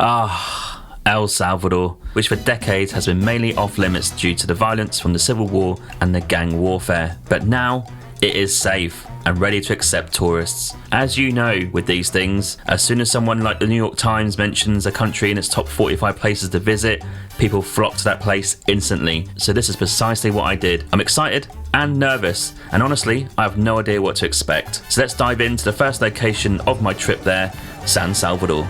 El Salvador, which for decades has been mainly off limits due to the violence from the civil war and the gang warfare. But now it is safe and ready to accept tourists. As you know with these things, as soon as someone like the New York Times mentions a country in its top 45 places to visit, people flock to that place instantly. So this is precisely what I did. I'm excited and nervous, and honestly, I have no idea what to expect. So let's dive into the first location of my trip there, San Salvador.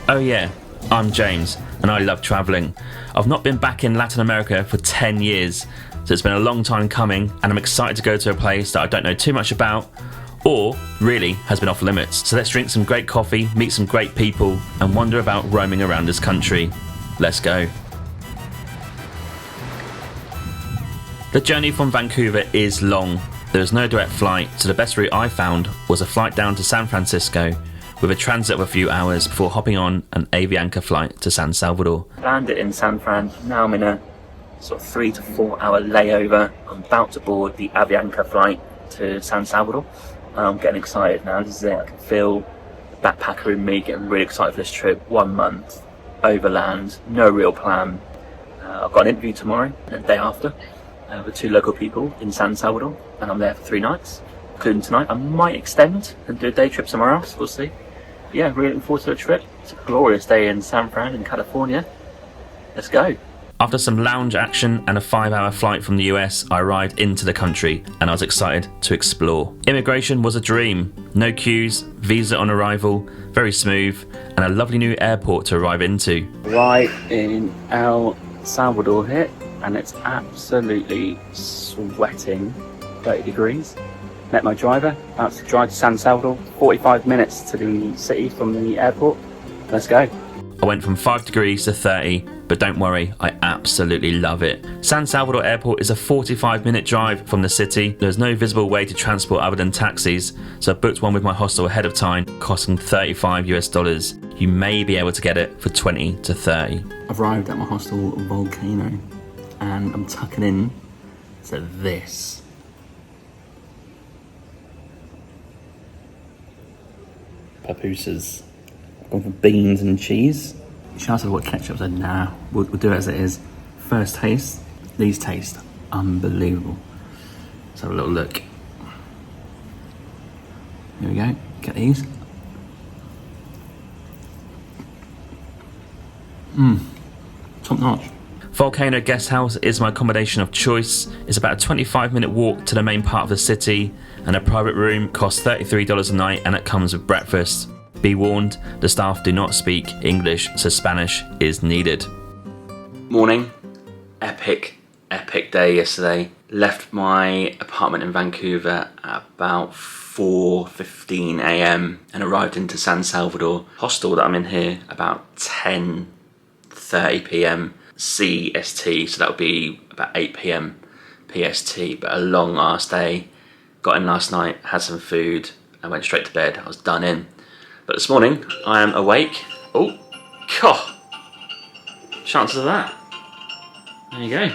Oh yeah, I'm James, and I love travelling. I've not been back in Latin America for 10 years, so it's been a long time coming, and I'm excited to go to a place that I don't know too much about, or really has been off limits. So let's drink some great coffee, meet some great people, and wander about roaming around this country. Let's go. The journey from Vancouver is long. There is no direct flight, so the best route I found was a flight down to San Francisco, with a transit of a few hours before hopping on an Avianca flight to San Salvador. Landed in San Fran, now I'm in a sort of 3 to 4 hour layover. I'm about to board the Avianca flight to San Salvador. I'm getting excited now, this is it. I can feel the backpacker in me getting really excited for this trip. 1 month, overland, no real plan. I've got an interview tomorrow and the day after with 2 local people in San Salvador, and I'm there for 3 nights, including tonight. I might extend and do a day trip somewhere else, we'll see. Yeah, really looking forward to the trip. It's a glorious day in San Fran in California. Let's go. After some lounge action and a 5-hour flight from the US, I arrived into the country and I was excited to explore. Immigration was a dream. No queues, visa on arrival, very smooth, and a lovely new airport to arrive into. Right in El Salvador here, and it's absolutely sweating, 30 degrees. Met my driver, about to drive to San Salvador, 45 minutes to the city from the airport. Let's go. I went from 5 degrees to 30, but don't worry, I absolutely love it. San Salvador Airport is a 45-minute drive from the city. There's no visible way to transport other than taxis, so I booked one with my hostel ahead of time, costing $35 US. You may be able to get it for 20 to 30. I've arrived at my hostel, Volcano, and I'm tucking in to this. Pupusas. Going for beans and cheese. Shouted what ketchup said, nah, we'll do it as it is. First taste, these taste unbelievable. Let's have a little look. Here we go, get these. Top notch. Volcano Guest House is my accommodation of choice. It's about a 25-minute walk to the main part of the city, and a private room costs $33 a night, and it comes with breakfast. Be warned, the staff do not speak English, so Spanish is needed. Morning. Epic day yesterday. Left my apartment in Vancouver at about 4:15 a.m. and arrived into San Salvador. Hostel that I'm in here about 10:30 p.m. CST, so that would be about 8 p.m. PST, but a long ass day. Got in last night, had some food, and went straight to bed. I was done in. But this morning, I am awake. Oh, God. Chances of that. There you go.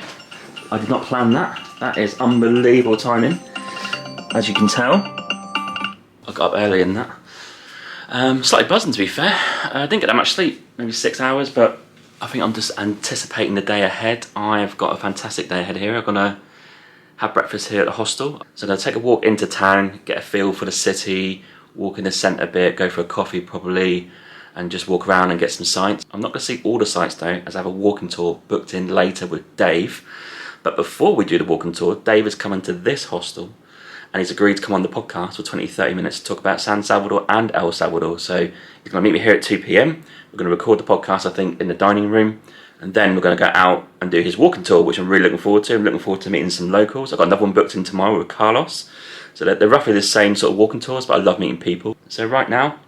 I did not plan that. That is unbelievable timing. As you can tell, I got up early in that. Slightly buzzing, to be fair. I didn't get that much sleep, maybe 6 hours, but I think I'm just anticipating the day ahead. I've got a fantastic day ahead here. I'm gonna have breakfast here at the hostel. So I'm gonna take a walk into town, get a feel for the city, walk in the centre a bit, go for a coffee probably, and just walk around and get some sights. I'm not gonna see all the sights though, as I have a walking tour booked in later with Dave. But before we do the walking tour, Dave is coming to this hostel, and he's agreed to come on the podcast for 20-30 minutes to talk about San Salvador and El Salvador. So he's going to meet me here at 2 p.m. We're going to record the podcast, I think, in the dining room, and then we're going to go out and do his walking tour, which I'm really looking forward to. I'm looking forward to meeting some locals. I've got another one booked in tomorrow with Carlos. So they're roughly the same sort of walking tours, but I love meeting people. So right now,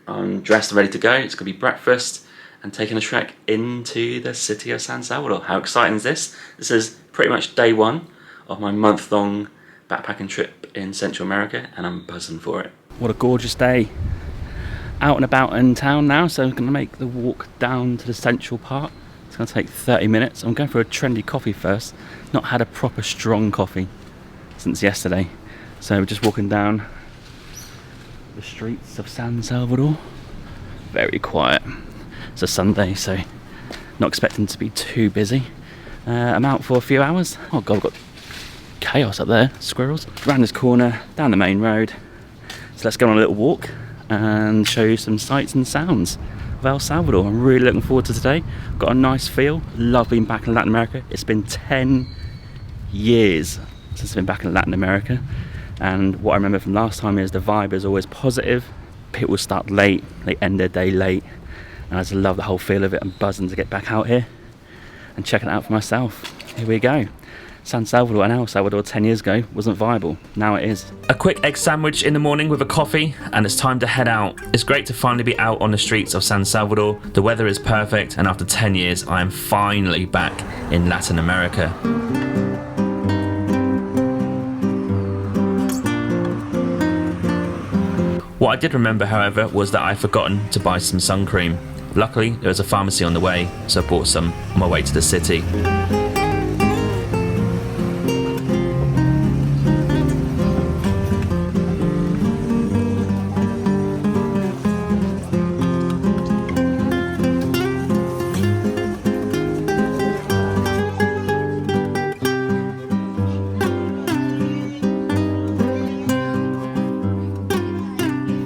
I'm dressed and ready to go. It's going to be breakfast and taking a trek into the city of San Salvador. How exciting is this? This is pretty much day one of my month-long backpacking trip in Central America, and I'm buzzing for it. What a gorgeous day. Out and about in town now, so I'm going to make the walk down to the central part. It's going to take 30 minutes. I'm going for a trendy coffee first. Not had a proper strong coffee since yesterday. So we're just walking down the streets of San Salvador. Very quiet. It's a Sunday, so not expecting to be too busy. I'm out for a few hours. Oh god, we've got chaos up there, squirrels. Round this corner, down the main road. So let's go on a little walk and show you some sights and sounds of El Salvador. I'm really looking forward to today. Got a nice feel. Love being back in Latin America. It's been 10 years since I've been back in Latin America, and what I remember from last time is the vibe is always positive. People start late, they end their day late, and I just love the whole feel of it. I'm buzzing to get back out here and check it out for myself. Here we go. San Salvador and El Salvador 10 years ago wasn't viable. Now it is. A quick egg sandwich in the morning with a coffee, and it's time to head out. It's great to finally be out on the streets of San Salvador. The weather is perfect, and after 10 years, I am finally back in Latin America. What I did remember, however, was that I'd forgotten to buy some sun cream. Luckily, there was a pharmacy on the way, so I bought some on my way to the city.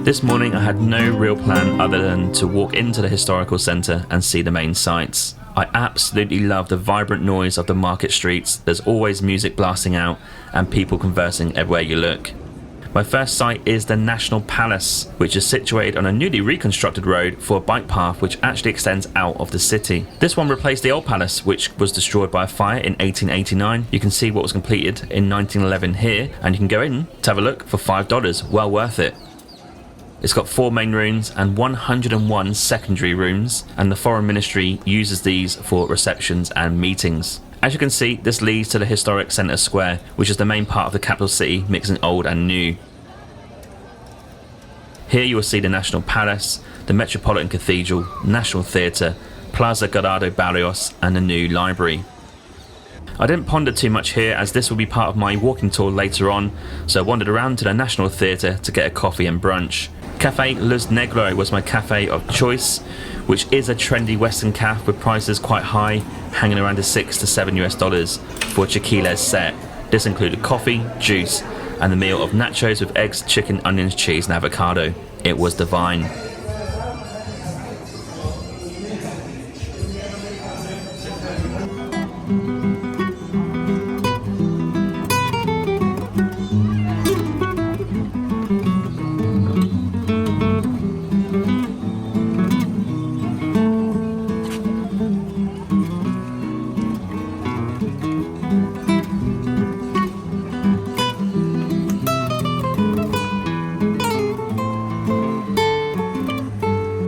This morning I had no real plan other than to walk into the historical centre and see the main sights. I absolutely love the vibrant noise of the market streets. There's always music blasting out and people conversing everywhere you look. My first sight is the National Palace, which is situated on a newly reconstructed road for a bike path which actually extends out of the city. This one replaced the old palace, which was destroyed by a fire in 1889. You can see what was completed in 1911 here, and you can go in to have a look for $5. Well worth it. It's got 4 main rooms and 101 secondary rooms, and the Foreign Ministry uses these for receptions and meetings. As you can see, this leads to the historic Centre Square, which is the main part of the capital city, mixing old and new. Here you will see the National Palace, the Metropolitan Cathedral, National Theatre, Plaza Sagrado Barrios, and the new library. I didn't ponder too much here, as this will be part of my walking tour later on, so I wandered around to the National Theatre to get a coffee and brunch. Cafe Luz Negro was my cafe of choice, which is a trendy Western cafe with prices quite high, hanging around the $6 to $7 for a chiquiles set. This included coffee, juice, and the meal of nachos with eggs, chicken, onions, cheese, and avocado. It was divine.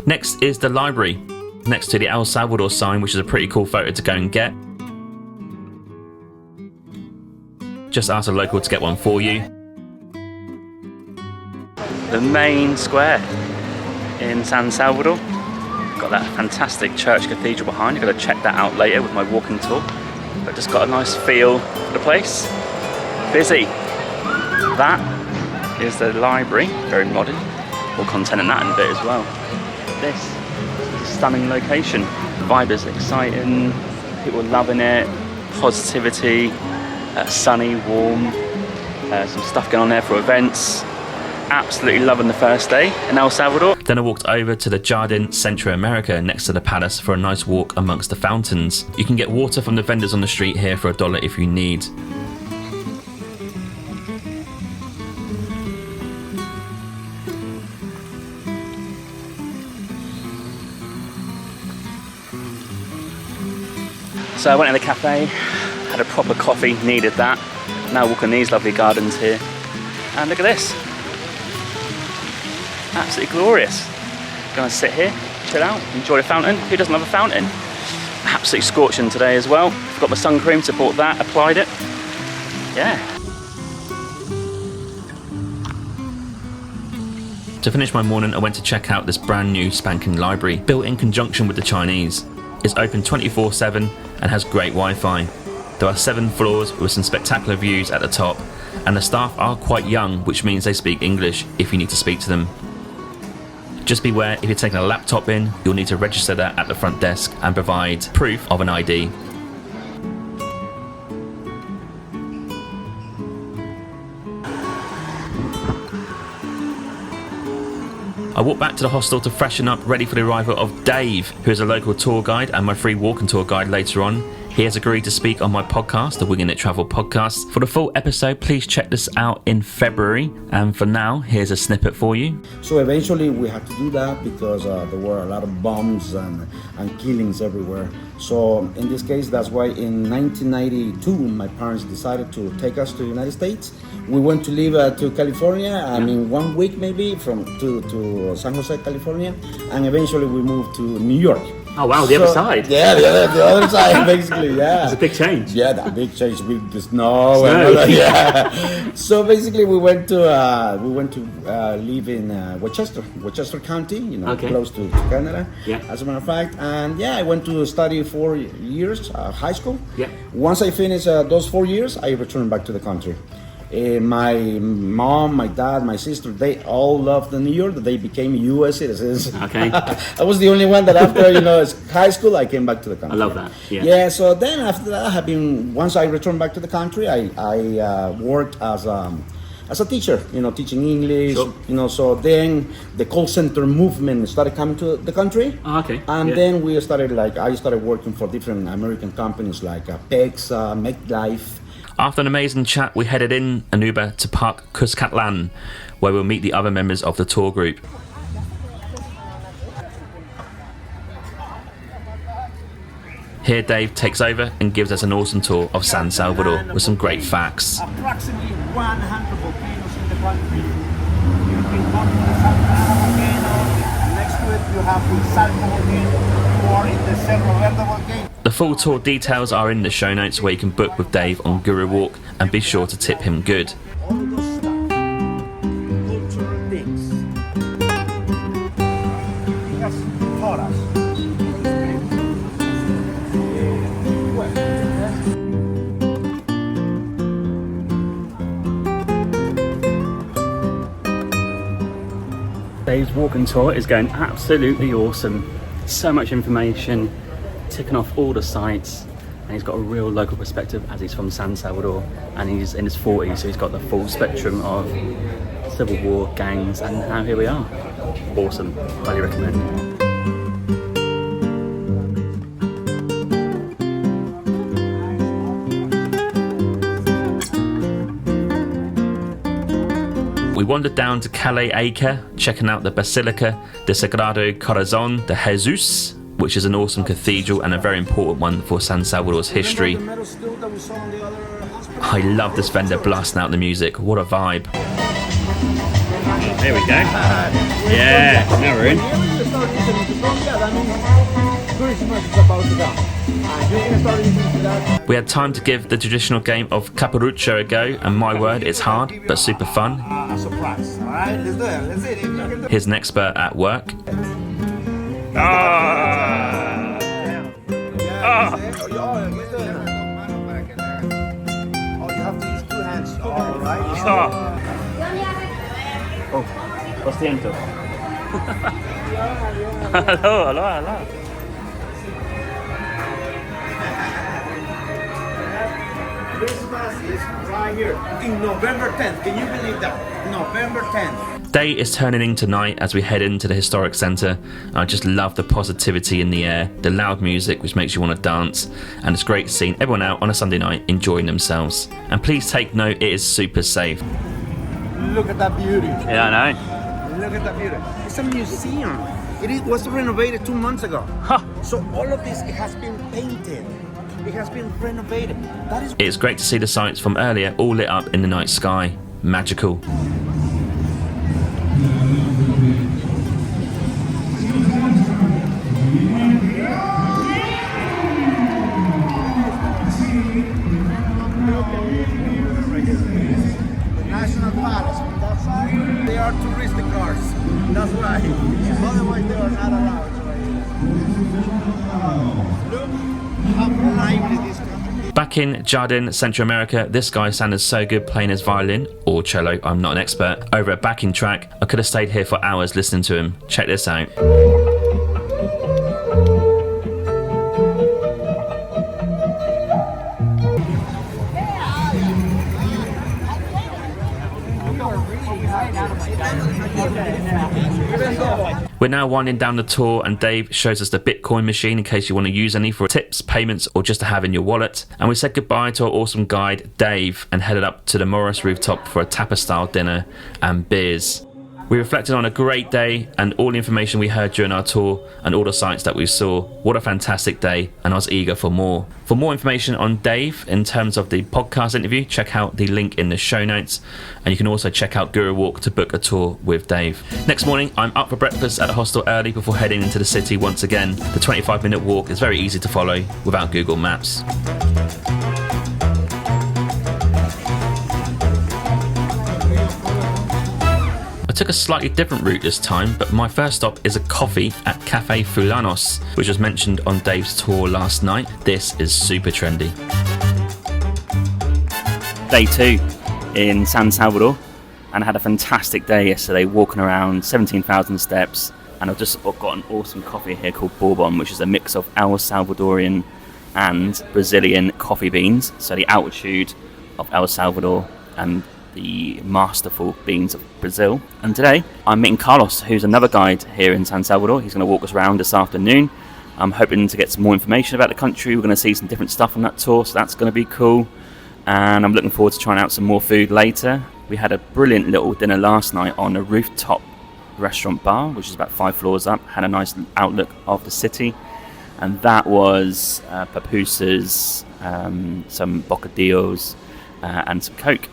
Next is the library, next to the El Salvador sign, which is a pretty cool photo to go and get. Just ask a local to get one for you. The main square in San Salvador. Got that fantastic church cathedral behind. You've got to check that out later with my walking tour. But just got a nice feel for the place. Busy. That is the library, very modern. More content in that in a bit as well. This is a stunning location. The vibe is exciting, people are loving it, positivity, sunny, warm, some stuff going on there for events. Absolutely loving the first day in El Salvador. Then I walked over to the Jardin Centroamerica next to the palace for a nice walk amongst the fountains. You can get water from the vendors on the street here for $1 if you need. So I went to the cafe, had a proper coffee, needed that. Now walking these lovely gardens here. And look at this. Absolutely glorious. Gonna sit here, chill out, enjoy the fountain. Who doesn't love a fountain? Absolutely scorching today as well. Got my sun cream to support that, applied it. Yeah. To finish my morning, I went to check out this brand new spanking library, built in conjunction with the Chinese. It's open 24/7 and has great Wi-Fi. There are 7 floors with some spectacular views at the top, and the staff are quite young, which means they speak English if you need to speak to them. Just beware, if you're taking a laptop in, you'll need to register that at the front desk and provide proof of an ID. I walked back to the hostel to freshen up, ready for the arrival of Dave, who is a local tour guide and my free walking tour guide later on. He has agreed to speak on my podcast, the Winging It Travel podcast. For the full episode, please check this out in February. And for now, here's a snippet for you. So eventually we had to do that because there were a lot of bombs and killings everywhere. So in this case, that's why in 1992, my parents decided to take us to the United States. We went to live to California, 1 week maybe, to San Jose, California. And eventually we moved to New York. Oh wow, the other side. Yeah, the other side, basically, yeah. It's a big change. Yeah, that big change with the snow. Yeah. So basically, we went to live in Westchester County, close to Canada. Yeah. As a matter of fact, and I went to study 4 years high school. Yeah. Once I finished those 4 years, I returned back to the country. My mom, my dad, my sister, they all loved New York. They became U.S. citizens. Okay. I was the only one that after, high school, I came back to the country. I love that. Yeah. Yeah. So then after that, once I returned back to the country, I worked as a teacher, teaching English. Sure. So then the call center movement started coming to the country. Oh, okay. And then I started working for different American companies like PEX, MetLife. After an amazing chat, we headed in an Uber to Park Cuscatlan, where we'll meet the other members of the tour group. Here Dave takes over and gives us an awesome tour of San Salvador with some great facts. Approximately 100 volcanoes in the country. You can go to the Sagrado volcano. Next to it you have the Salto volcano, or in the Cerro Verde volcano. The full tour details are in the show notes where you can book with Dave on Guru Walk, and be sure to tip him good. All of those stuff, cultural things. He has taught us. Dave's walking tour is going absolutely awesome. So much information, ticking off all the sites, and he's got a real local perspective as he's from San Salvador and he's in his 40s, so he's got the full spectrum of civil war, gangs, and now here we are. Awesome, highly recommend. We wandered down to Calle Acre, checking out the Basilica de Sagrado Corazon de Jesus, which is an awesome cathedral and a very important one for San Salvador's history. I love this vendor blasting out the music. What a vibe. There we go. Yeah, now we're in. We had time to give the traditional game of Caparucho a go, and my word, it's hard, but super fun. Surprise. All right, let's do it. Let's see if you can do it. Here's an expert at work. Lo siento. Hello. Christmas is right here in November 10th. Can you believe that? November 10th. Day is turning in tonight as we head into the historic centre. I just love the positivity in the air, the loud music which makes you want to dance, and it's great seeing everyone out on a Sunday night enjoying themselves. And please take note, it is super safe. Look at that beauty. Yeah, I know. Look at that beauty. It's a museum. It was renovated 2 months ago. Huh. So all of this, it has been painted. It has been renovated. That is. It's great to see the sights from earlier all lit up in the night sky. Magical. National Palace. On that side, they are touristic cars. That's why. Otherwise, they are not allowed. Look how lively this country is. Back in Jardin Centroamerica, this guy sounded so good playing his violin, or cello, I'm not an expert, over a backing track. I could have stayed here for hours listening to him. Check this out. We're now winding down the tour and Dave shows us the Bitcoin machine in case you want to use any for tips, payments, or just to have in your wallet. And we said goodbye to our awesome guide Dave and headed up to the Morris rooftop for a tapas-style dinner and beers. We reflected on a great day and all the information we heard during our tour and all the sights that we saw. What a fantastic day, and I was eager for more. For more information on Dave in terms of the podcast interview, check out the link in the show notes, and you can also check out Guru Walk to book a tour with Dave. Next morning, I'm up for breakfast at the hostel early before heading into the city once again. The 25-minute walk is very easy to follow without Google Maps. I took a slightly different route this time, but my first stop is a coffee at Cafe Fulanos, which was mentioned on Dave's tour last night. This is super trendy. Day 2 in San Salvador, and I had a fantastic day yesterday walking around 17,000 steps, and I've just got an awesome coffee here called Bourbon, which is a mix of El Salvadorian and Brazilian coffee beans, so the altitude of El Salvador and the masterful beans of Brazil. And today I'm meeting Carlos, who's another guide here in San Salvador. He's going to walk us around this afternoon. I'm hoping to get some more information about the country. We're going to see some different stuff on that tour, so that's going to be cool. And I'm looking forward to trying out some more food later. We had a brilliant little dinner last night on a rooftop restaurant bar, which is about 5 floors up, had a nice outlook of the city. And that was pupusas, some bocadillos, and some Coke.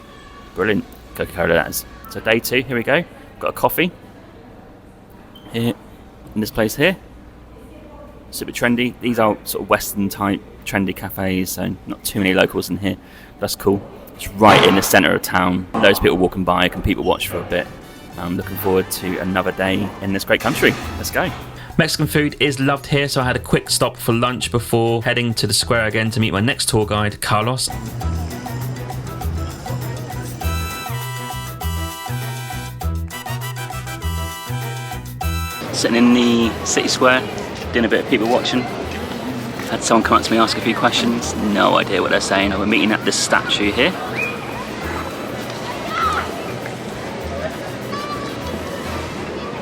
Brilliant Coca-Cola that is. So day 2, here we go. Got a coffee here in this place here. Super trendy. These are sort of Western type trendy cafes, so not too many locals in here. That's cool. It's right in the centre of town. Loads of people walking by, can people watch for a bit. I'm looking forward to another day in this great country. Let's go. Mexican food is loved here, so I had a quick stop for lunch before heading to the square again to meet my next tour guide, Carlos. Sitting in the city square, doing a bit of people watching. Had someone come up to me, ask a few questions. No idea what they're saying. We're meeting at this statue here.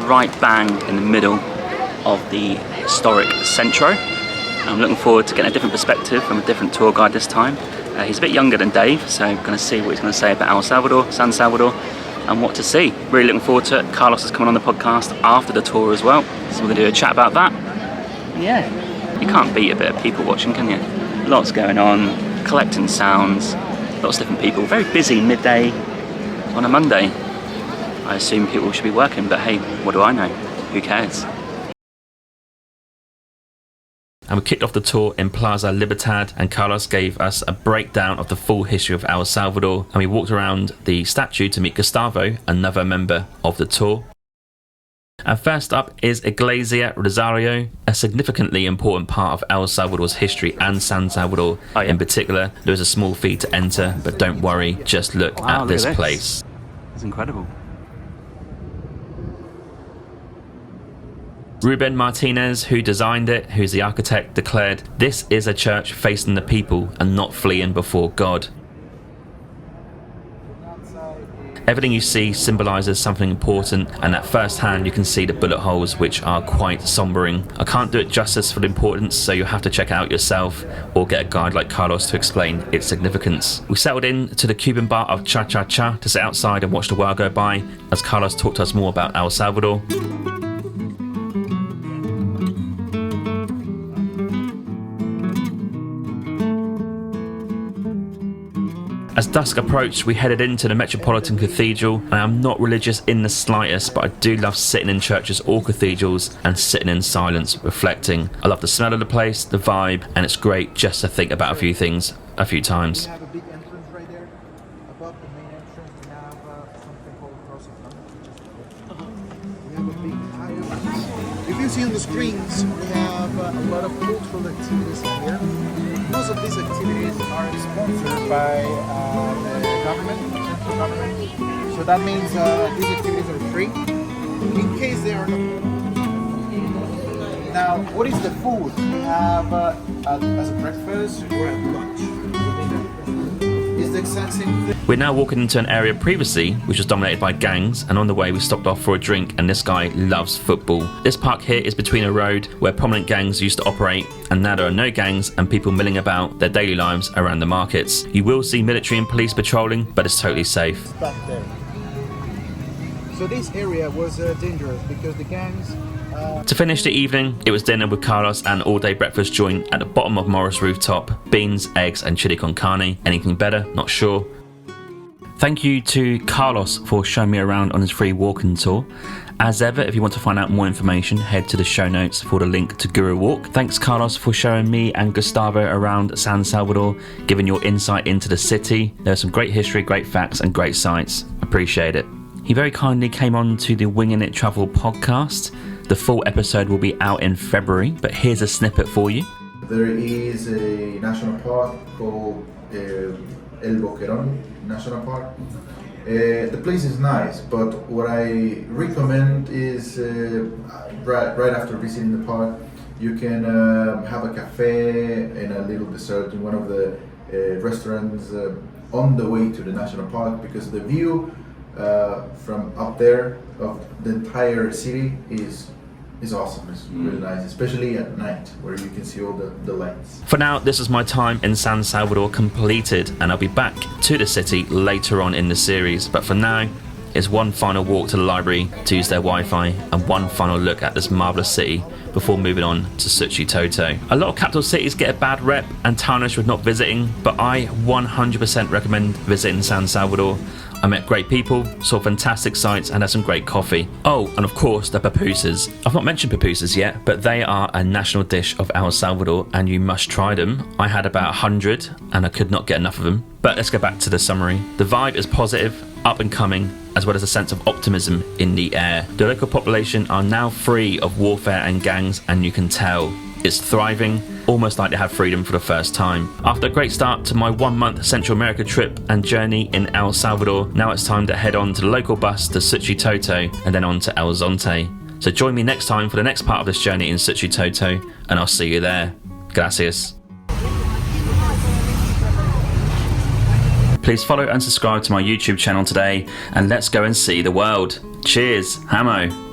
Right bang in the middle of the historic Centro. I'm looking forward to getting a different perspective from a different tour guide this time. He's a bit younger than Dave, so I'm going to see what he's going to say about El Salvador, San Salvador, and what to see. Really looking forward to it. Carlos is coming on the podcast after the tour as well, so we're going to do a chat about that. Yeah, you can't beat a bit of people watching, can you? Lots going on, collecting sounds, lots of different people. Very busy midday on a Monday. I assume people should be working, but hey, what do I know? Who cares? And we kicked off the tour in Plaza Libertad, and Carlos gave us a breakdown of the full history of El Salvador, and we walked around the statue to meet Gustavo, another member of the tour. And first up is Iglesia de Rosario, a significantly important part of El Salvador's history and San Salvador in particular. There is a small fee to enter, but don't worry, just look at this place. It's incredible. Ruben Martinez, who designed it, who's the architect, declared, "This is a church facing the people and not fleeing before God." Everything you see symbolises something important, and at first hand you can see the bullet holes, which are quite sombering. I can't do it justice for the importance, so you'll have to check it out yourself or get a guide like Carlos to explain its significance. We settled in to the Cuban bar of Cha Cha Cha to sit outside and watch the world go by as Carlos talked to us more about El Salvador. As dusk approached, we headed into the Metropolitan Cathedral, and I'm not religious in the slightest, but I do love sitting in churches or cathedrals and sitting in silence, reflecting. I love the smell of the place, the vibe, and it's great just to think about a few things a few times. We have a big entrance right there. Above the main entrance, we have something called Corazon. We have a big high. If you see on the screens, we have a lot of cultural activities here. Most of these activities are sponsored by the government, central government. So that means these activities are free. In case they are not. Now, what is the food? We have as a breakfast or at lunch. It's the exact same thing. We're now walking into an area previously which was dominated by gangs, and on the way we stopped off for a drink, and this guy loves football. This park here is between a road where prominent gangs used to operate, and now there are no gangs and people milling about their daily lives around the markets. You will see military and police patrolling, but it's totally safe. Back there. So this area was dangerous because the gangs. To finish the evening, it was dinner with Carlos and all-day breakfast joint at the bottom of Morris Rooftop. Beans, eggs and chili con carne. Anything better? Not sure. Thank you to Carlos for showing me around on his free walking tour. As ever, if you want to find out more information, head to the show notes for the link to Guru Walk. Thanks, Carlos, for showing me and Gustavo around San Salvador, giving your insight into the city. There's some great history, great facts and great sights. Appreciate it. He very kindly came on to the Winging It Travel podcast. The full episode will be out in February, but here's a snippet for you. There is a national park called El Boquerón National Park. The place is nice, but what I recommend is right after visiting the park, you can have a cafe and a little dessert in one of the restaurants on the way to the national park, because the view from up there of the entire city is awesome. It's really nice, especially at night where you can see all the lights. For now, this is my time in San Salvador completed, and I'll be back to the city later on in the series. But for now, it's one final walk to the library to use their Wi-Fi and one final look at this marvellous city before moving on to Suchitoto. A lot of capital cities get a bad rep and tarnished with not visiting, but I 100% recommend visiting San Salvador. I met great people, saw fantastic sights and had some great coffee. Oh, and of course the pupusas. I've not mentioned pupusas yet, but they are a national dish of El Salvador and you must try them. I had about 100 and I could not get enough of them. But let's go back to the summary. The vibe is positive, up and coming, as well as a sense of optimism in the air. The local population are now free of warfare and gangs, and you can tell it's thriving, almost like they have freedom for the first time. After a great start to my 1 month Central America trip and journey in El Salvador, now it's time to head on to the local bus to Suchitoto and then on to El Zonte. So join me next time for the next part of this journey in Suchitoto, and I'll see you there. Gracias. Please follow and subscribe to my YouTube channel today, and let's go and see the world. Cheers, Hamo.